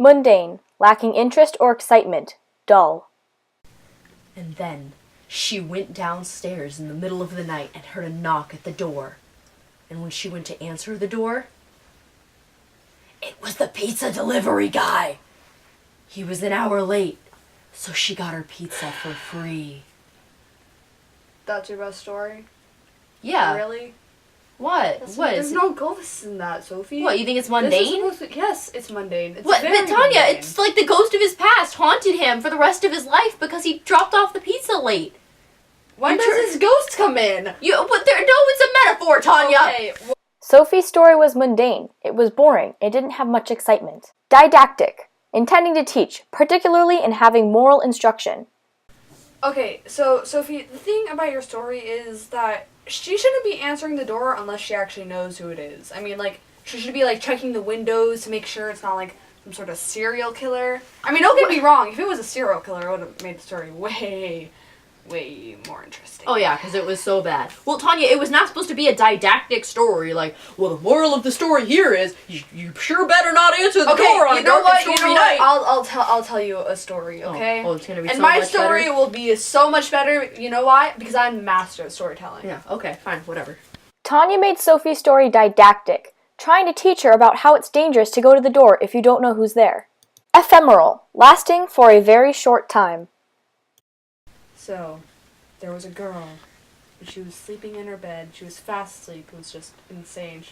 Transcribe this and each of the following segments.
Mundane, lacking interest or excitement, dull. And then she went downstairs in the middle of the night and heard a knock at the door. And when she went to answer the door, it was the pizza delivery guy. He was an hour late, so she got her pizza for free. That's your best story? Yeah. Really? What? There's no ghosts in that, Sophie. What, you think it's mundane? Yes, it's mundane. It's What? very But Tanya, mundane. it's like the ghost of his past haunted him for the rest of his life because he dropped off the pizza late. When does his ghost come in? No, it's a metaphor, Tanya. Okay. Sophie's story was mundane. It was boring. It didn't have much excitement. Didactic, intending to teach, particularly in having moral instruction. Okay, so Sophie, the thing about your story is that she shouldn't be answering the door unless she actually knows who it is. I mean, like, she should be, like, checking the windows to make sure it's not, like, some sort of serial killer. I mean, don't get me wrong. If it was a serial killer, it would have made the story way more interesting. Oh yeah, because it was so bad. Well, Tanya, it was not supposed to be a didactic story. Like, well, the moral of the story here is you sure better not answer the door on a dark and stormy night. I'll tell you a story, okay? Oh, it's gonna be and so my much story better. will be so much better. You know why? Because I'm a master at storytelling. Yeah. Okay. Fine. Whatever. Tanya made Sophie's story didactic, trying to teach her about how it's dangerous to go to the door if you don't know who's there. Ephemeral, lasting for a very short time. So, there was a girl, and she was sleeping in her bed. She was fast asleep. It was just insane.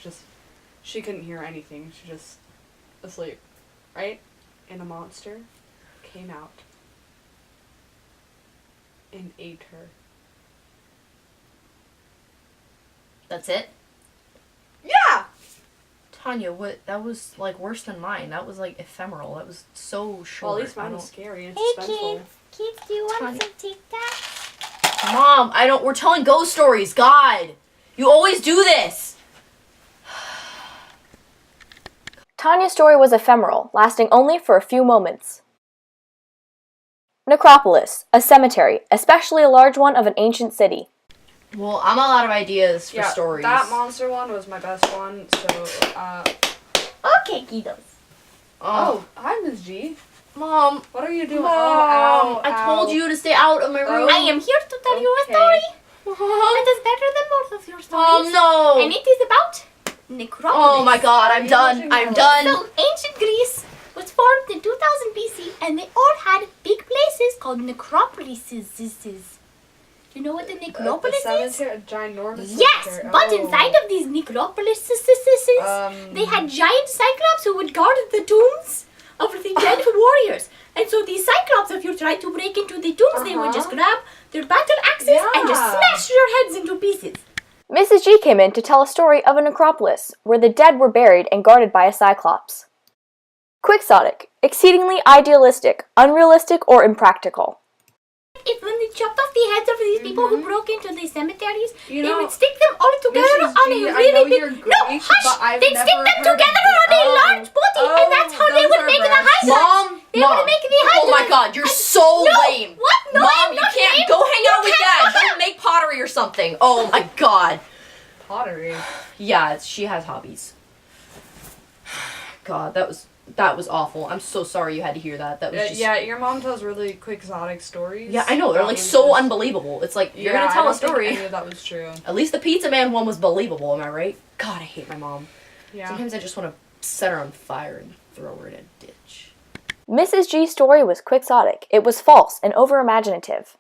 She couldn't hear anything. She just asleep, right? And a monster came out and ate her. That's it. Yeah. Tanya, what? That was like worse than mine. That was like ephemeral. That was so short. Well, at least mine was scary and Hey, suspenseful. Keith, do you want some Tic Tacs? Mom, we're telling ghost stories. God, you always do this. Tanya's story was ephemeral, lasting only for a few moments. Necropolis, a cemetery, especially a large one of an ancient city. Well, I'm all out of ideas for Yeah, stories. that monster one was my best one. So, Okay, kiddos. oh, hi, Ms. G. Mom, What are you doing? Mom, Oh, ow, I told you to stay out of my room. I am here to tell you a Okay. story that is better than both of your stories. Mom, And no. it is about necropolis. Oh my God, I'm done. I'm done. So, ancient Greece was formed in 2000 BC, and they all had big places called necropolises. You know what the necropolis is? A ginormous Yes, cemetery. but Oh. inside of these necropolises, they had Um, giant cyclops who would guard the tombs of the dead warriors. And so these cyclops, if you tried to break into the tombs, they would just grab their battle axes and just Yeah. smash your heads into pieces. Mrs. G came in to tell a story of a necropolis, where the dead were buried and guarded by a cyclops. Quixotic, exceedingly idealistic, unrealistic, or impractical. If when they chopped off the heads of these people who broke into these cemeteries, You they know, would stick them all together Mrs. on G, a I really know big... you're No, Greek, hush! but I've They'd stick never them heard of together it. on a Oh. large body, and that's how they those would are make the breasts. hydra. Mom, They Mom. would make the hydra. Oh my God, you're so No, lame. what? No, Mom, I'm you not can't lame. go hang out with You Dad. can't. Go make pottery or something. Oh my God. Pottery. Yeah, she has hobbies. God, that was awful. I'm so sorry you had to hear that. That was just... Yeah, your mom tells really quixotic stories. Yeah, I know. They're That like was so just- unbelievable. It's like, you're Yeah, gonna I tell a don't think story. any of that was true. At least the Pizza Man one was believable, am I right? God, I hate my mom. Yeah. Sometimes I just want to set her on fire and throw her in a ditch. Mrs. G's story was quixotic. It was false and over-imaginative.